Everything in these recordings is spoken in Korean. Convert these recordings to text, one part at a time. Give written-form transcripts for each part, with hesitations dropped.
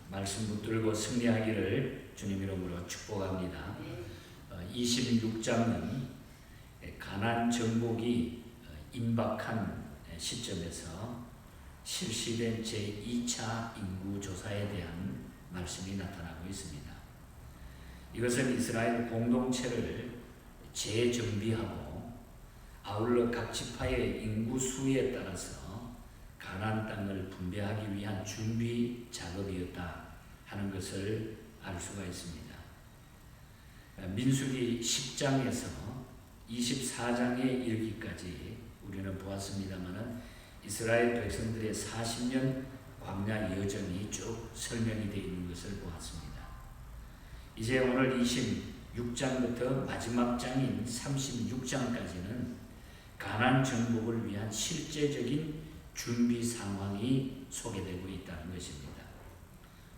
말씀 붙들고 승리하기를 주님 이름으로 축복합니다. 26장은 가나안 정복이 임박한 시점에서 실시된 제2차 인구조사에 대한 말씀이 나타나고 있습니다. 이것은 이스라엘 공동체를 재정비하고 아울러 각 지파의 인구수에 따라서 가나안 땅을 분배하기 위한 준비 작업이었다 하는 것을 알 수가 있습니다. 민수기 10장에서 24장에 이르기까지 우리는 보았습니다만 이스라엘 백성들의 40년 광야 여정이 쭉 설명이 되어 있는 것을 보았습니다. 이제 오늘 26장부터 마지막 장인 36장까지는 가나안 정복을 위한 실제적인 준비 상황이 소개되고 있다는 것입니다.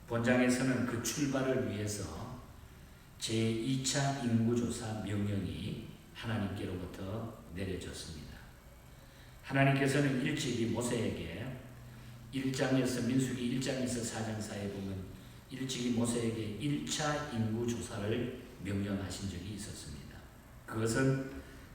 본장에서는 그 출발을 위해서 제2차 인구조사 명령이 하나님께로부터 내려졌습니다. 하나님께서는 일찍이 모세에게 1장에서 민수기 1장에서 4장 사이에 보면 일찍이 모세에게 1차 인구조사를 명령하신 적이 있었습니다. 그것은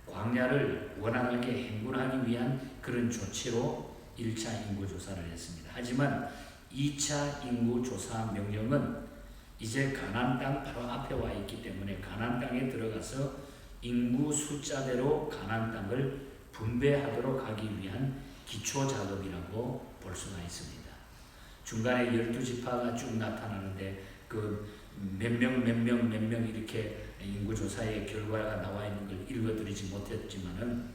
광야를 원활하게 행군하기 위한 그런 조치로 1차 인구조사를 했습니다. 하지만 2차 인구조사 명령은 이제 가나안 땅 바로 앞에 와 있기 때문에 가나안 땅에 들어가서 인구 숫자대로 가나안 땅을 분배하도록 하기 위한 기초 작업이라고 볼 수가 있습니다. 중간에 12지파가 쭉 나타나는데 그 몇 명 이렇게 인구조사의 결과가 나와 있는 걸 읽어드리지 못했지만은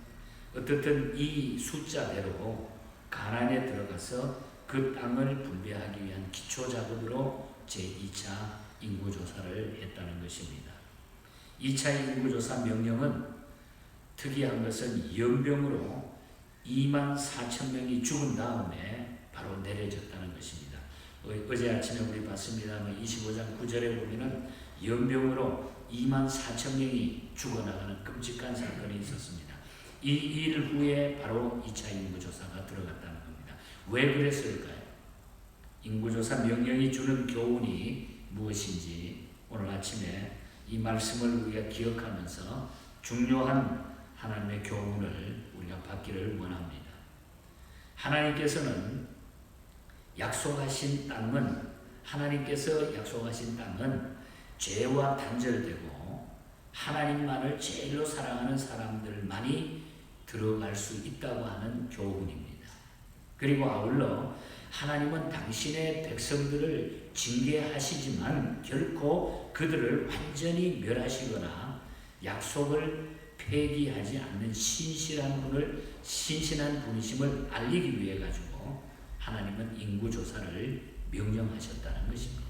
어떻든 이 숫자대로 가나안에 들어가서 그 땅을 분배하기 위한 기초 작업으로 제2차 인구조사를 했다는 것입니다. 2차 인구조사 명령은 특이한 것은 연병으로 24,000명이 죽은 다음에 바로 내려졌다는 것입니다. 어제 아침에 우리 봤습니다만 25장 9절에 보면은 연병으로 24,000명이 죽어나가는 끔찍한 사건이 있었습니다. 이 일 후에 바로 2차 인구조사가 들어갔다는 겁니다. 왜 그랬을까요? 인구조사 명령이 주는 교훈이 무엇인지 오늘 아침에 이 말씀을 우리가 기억하면서 중요한 하나님의 교훈을 우리가 받기를 원합니다. 하나님께서 약속하신 땅은 죄와 단절되고 하나님만을 제일로 사랑하는 사람들만이 들어갈 수 있다고 하는 교훈입니다. 그리고 아울러 하나님은 당신의 백성들을 징계하시지만 결코 그들을 완전히 멸하시거나 약속을 폐기하지 않는 신실한 분이심을 알리기 위해 가지고 하나님은 인구조사를 명령하셨다는 것입니다.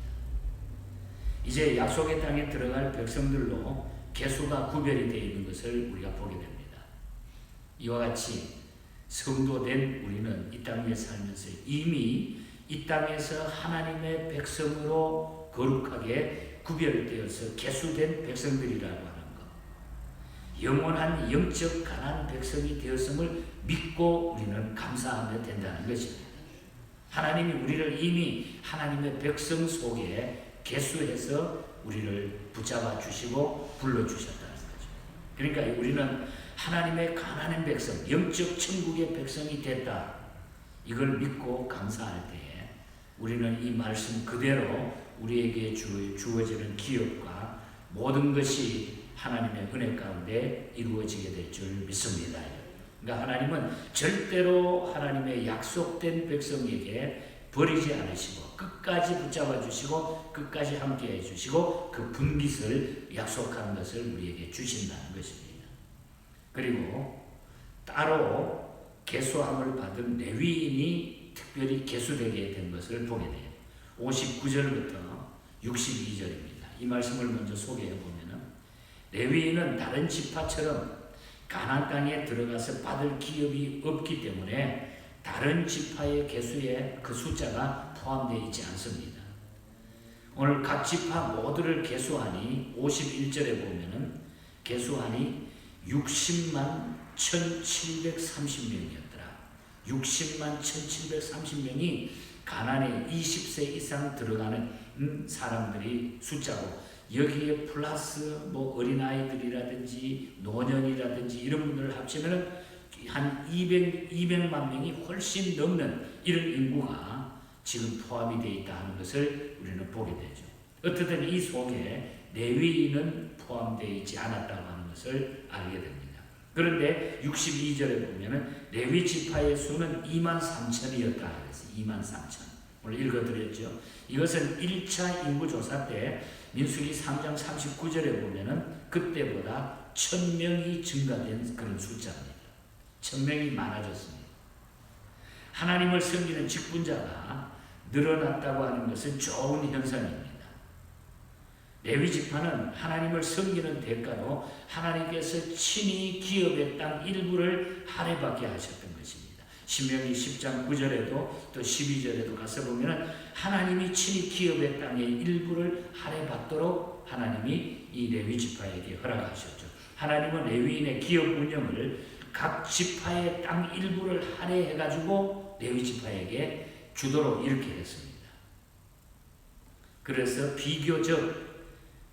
이제 약속의 땅에 들어갈 백성들로 개수가 구별이 되어 있는 것을 우리가 보게 됩니다. 이와 같이 성도된 우리는 이 땅에 살면서 이미 이 땅에서 하나님의 백성으로 거룩하게 구별되어서 개수된 백성들이라고 하는 것, 영원한 영적 가나안 백성이 되었음을 믿고 우리는 감사하며 된다는 것입니다. 하나님이 우리를 이미 하나님의 백성 속에 개수해서 우리를 붙잡아 주시고 불러주셨다는 거죠. 그러니까 우리는 하나님의 가나안 백성, 영적 천국의 백성이 됐다. 이걸 믿고 감사할 때에 우리는 이 말씀 그대로 우리에게 주어지는 기업과 모든 것이 하나님의 은혜 가운데 이루어지게 될 줄 믿습니다. 그러니까 하나님은 절대로 하나님의 약속된 백성에게 버리지 않으시고 끝까지 붙잡아 주시고 끝까지 함께해 주시고 그 분깃을 약속한 것을 우리에게 주신다는 것입니다. 그리고 따로 계수함을 받은 레위인이 특별히 계수되게 된 것을 보게 돼요. 59절부터 62절입니다. 이 말씀을 먼저 소개해 보면은 레위인은 다른 지파처럼 가나안 땅에 들어가서 받을 기업이 없기 때문에 다른 지파의 계수에 그 숫자가 포함되어 있지 않습니다. 오늘 각 지파 모두를 계수하니 51절에 보면은 계수하니 60만 1730명이었더라. 60만 1730명이 가난에 20세 이상 들어가는 사람들이 숫자고, 여기에 플러스 어린아이들이라든지 노년이라든지 이런 분들을 합치면 한 200만 명이 훨씬 넘는 이런 인구가 지금 포함이 되어 있다 하는 것을 우리는 보게 되죠. 어쨌든 이 속에 레위인은 포함되어 있지 않았다고 하는 것을 알게 됩니다. 그런데 62절에 보면은 레위 지파의 수는 23,000이었다. 그래서 23,000. 오늘 읽어드렸죠. 이것은 1차 인구조사 때 민수기 3장 39절에 보면은 그때보다 1,000명이 증가된 그런 숫자입니다. 1,000명이 많아졌습니다. 하나님을 섬기는 직분자가 늘어났다고 하는 것은 좋은 현상입니다. 레위 지파는 하나님을 섬기는 대가로 하나님께서 친히 기업의 땅 일부를 할애받게 하셨던 것입니다. 신명기 10장 9절에도 또 12절에도 가서 보면 하나님이 친히 기업의 땅의 일부를 할애받도록 하나님이 이 레위 지파에게 허락하셨죠. 하나님은 레위인의 기업 운영을 각 지파의 땅 일부를 할애해가지고 레위 지파에게 주도록 이렇게 했습니다. 그래서 비교적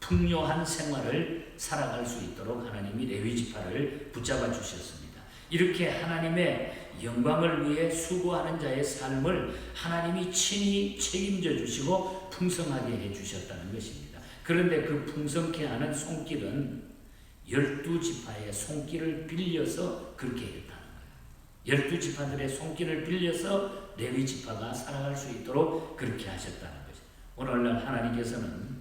풍요한 생활을 살아갈 수 있도록 하나님이 레위 지파를 붙잡아 주셨습니다. 이렇게 하나님의 영광을 위해 수고하는 자의 삶을 하나님이 친히 책임져 주시고 풍성하게 해 주셨다는 것입니다. 그런데 그 풍성케 하는 손길은 12지파의 손길을 빌려서 그렇게 했다는 거예요. 12지파들의 손길을 빌려서 레위 지파가 살아갈 수 있도록 그렇게 하셨다는 거죠. 오늘날 하나님께서는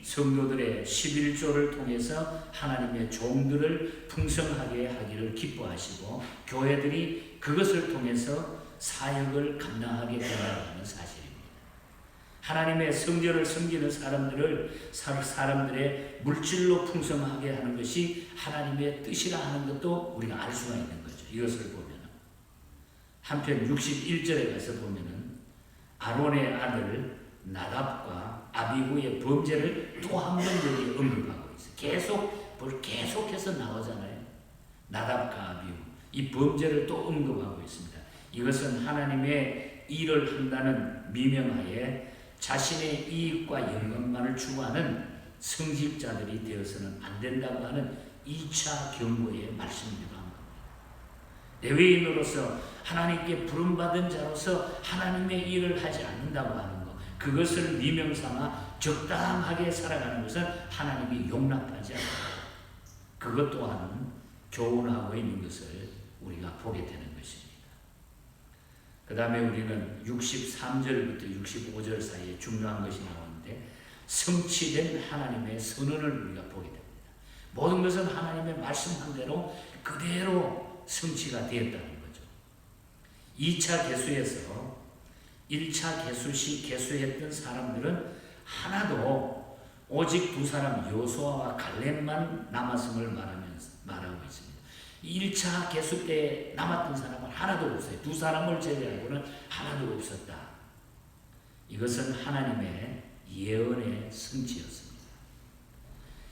성도들의 11조를 통해서 하나님의 종들을 풍성하게 하기를 기뻐하시고 교회들이 그것을 통해서 사역을 감당하게 되라는 사실입니다. 하나님의 성전을 섬기는 사람들의 물질로 풍성하게 하는 것이 하나님의 뜻이라 하는 것도 우리가 알 수가 있는 거죠. 이것을 보면 한편 61절에 가서 보면은 아론의 아들 나답과 아비후의 범죄를 또 한 번 여기 언급하고 있어요. 계속해서 나오잖아요. 나답과 아비후 이 범죄를 또 언급하고 있습니다. 이것은 하나님의 일을 한다는 미명하에 자신의 이익과 영광만을 추구하는 성직자들이 되어서는 안 된다고 하는 2차 경고의 말씀이기도 합니다. 레위인으로서 하나님께 부름받은 자로서 하나님의 일을 하지 않는다고 하는 것, 그것을 미명삼아 적당하게 살아가는 것은 하나님이 용납하지 않는다. 그것 또한 교훈하고 있는 것을 우리가 보게 되는 것입니다. 그 다음에 우리는 63절부터 65절 사이에 중요한 것이 나오는데 성취된 하나님의 선언을 우리가 보게 됩니다. 모든 것은 하나님의 말씀한 대로 그대로 성취가 되었다는 거죠. 2차 개수에서 1차 개수 시 개수했던 사람들은 하나도 오직 두 사람 여호수아와 갈렙만 남았음을 말하고 있습니다. 1차 개수 때 남았던 사람은 하나도 없어요. 두 사람을 제외하고는 하나도 없었다. 이것은 하나님의 예언의 성취였습니다.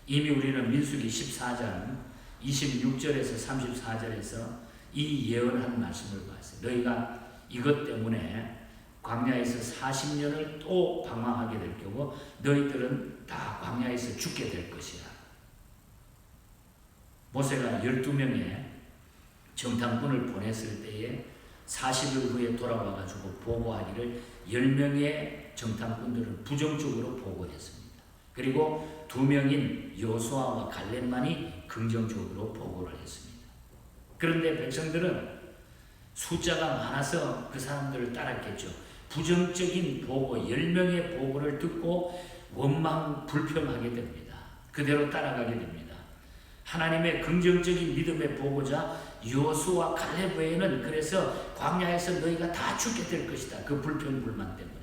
이미 우리는 민수기 14장 26절에서 34절에서 이 예언한 말씀을 봤어요. 너희가 이것 때문에 광야에서 40년을 또 방황하게 될 거고 너희들은 다 광야에서 죽게 될 것이라. 모세가 12명의 정탐꾼을 보냈을 때에 40일 후에 돌아와가지고 보고하기를 10명의 정탐꾼들은 부정적으로 보고했습니다. 그리고 2명인 여호수아와 갈렙만이 긍정적으로 보고를 했습니다. 그런데 백성들은 숫자가 많아서 그 사람들을 따랐겠죠. 부정적인 보고 10명의 보고를 듣고 원망 불평하게 됩니다. 그대로 따라가게 됩니다. 하나님의 긍정적인 믿음의 보고자 여호수아 갈렙 외에는 그래서 광야에서 너희가 다 죽게 될 것이다. 그 불평 불만 때문에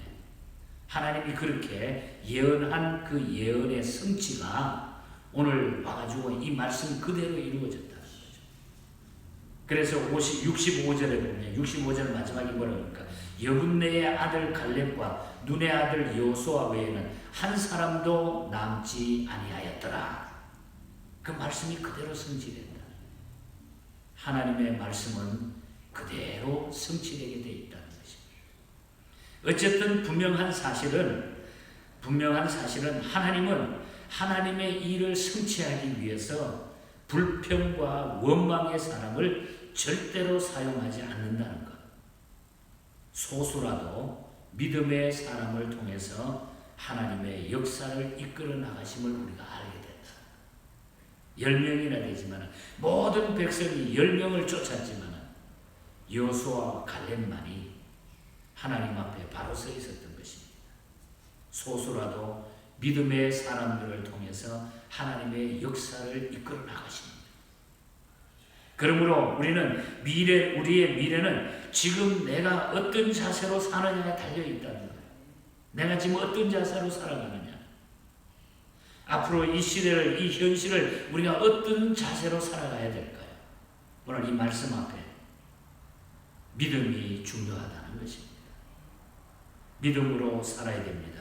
하나님이 그렇게 예언한 그 예언의 성취가 오늘 와가지고 이 말씀 그대로 이루어졌다는 거죠. 그래서 65절에 보면 65절 마지막에 뭐라고 합니까? 여분네의 아들 갈렙과 눈의 아들 여호수아 외에는 한 사람도 남지 아니하였더라. 그 말씀이 그대로 성취된다. 하나님의 말씀은 그대로 성취되게 되어 있다는 것입니다. 어쨌든 분명한 사실은 하나님은 하나님의 일을 성취하기 위해서 불평과 원망의 사람을 절대로 사용하지 않는다는 것. 소수라도 믿음의 사람을 통해서 하나님의 역사를 이끌어 나가심을 우리가 알게 된다. 10명이나 되지만 모든 백성이 10명을 쫓았지만 여호수아와 갈렙만이 하나님 앞에 바로 서 있었던 것입니다. 소수라도 믿음의 사람들을 통해서 하나님의 역사를 이끌어 나가십니다. 그러므로 우리의 미래는 지금 내가 어떤 자세로 사느냐에 달려 있다는 거예요. 내가 지금 어떤 자세로 살아가느냐. 앞으로 이 시대를, 이 현실을 우리가 어떤 자세로 살아가야 될까요? 오늘 이 말씀 앞에 믿음이 중요하다는 것입니다. 믿음으로 살아야 됩니다.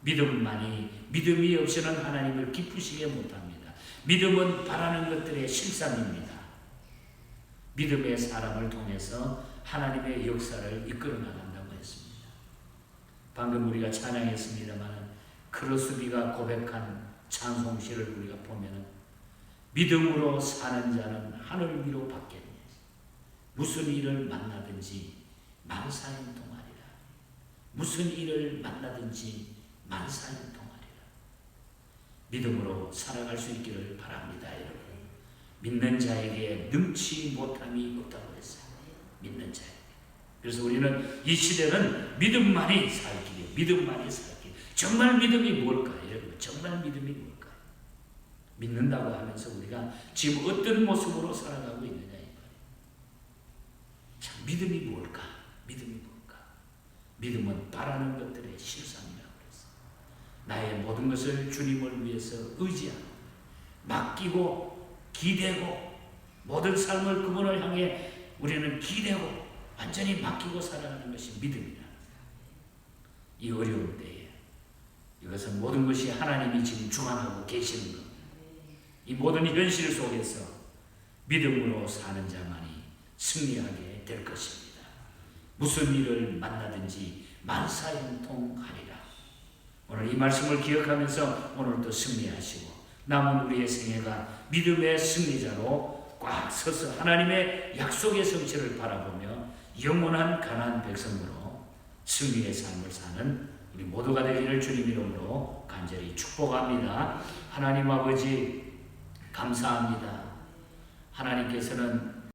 믿음이 없이는 하나님을 기쁘시게 못합니다. 믿음은 바라는 것들의 실상입니다. 믿음의 사람을 통해서 하나님의 역사를 이끌어 나간다고 했습니다. 방금 우리가 찬양했습니다만 크로스비가 고백한 찬송시를 우리가 보면 믿음으로 사는 자는 하늘 위로 받겠네. 무슨 일을 만나든지 만사형통하리라. 무슨 일을 만나든지 만사형통하리라. 믿음으로 살아갈 수 있기를 바랍니다, 여러분. 믿는 자에게 능치 못함이 없다고 했어요. 믿는 자에게. 그래서 우리는 이 시대는 믿음만이 살 길이에요. 믿음만이 살 길. 정말 믿음이 뭘까요, 여러분? 정말 믿음이 뭘까요? 믿는다고 하면서 우리가 지금 어떤 모습으로 살아가고 있느냐. 참, 믿음이 뭘까? 믿음이 뭘까? 믿음은 바라는 것들의 실상이라고 그랬어요. 나의 모든 것을 주님을 위해서 의지하고 맡기고 기대고 모든 삶을 그분을 향해 우리는 기대고 완전히 맡기고 살아가는 것이 믿음이라. 이 어려운 때에 이것은 모든 것이 하나님이 지금 주관하고 계시는 겁니다. 이 모든 현실 속에서 믿음으로 사는 자만이 승리하게 될 것입니다. 무슨 일을 만나든지 만사형통하리라. 오늘 이 말씀을 기억하면서 오늘도 승리하시고 남은 우리의 생애가 믿음의 승리자로 꽉 서서 하나님의 약속의 성취를 바라보며 영원한 가나안 백성으로 승리의 삶을 사는 우리 모두가 되기를 주님 이름으로 간절히 축복합니다. 하나님 아버지 감사합니다. 하나님께서는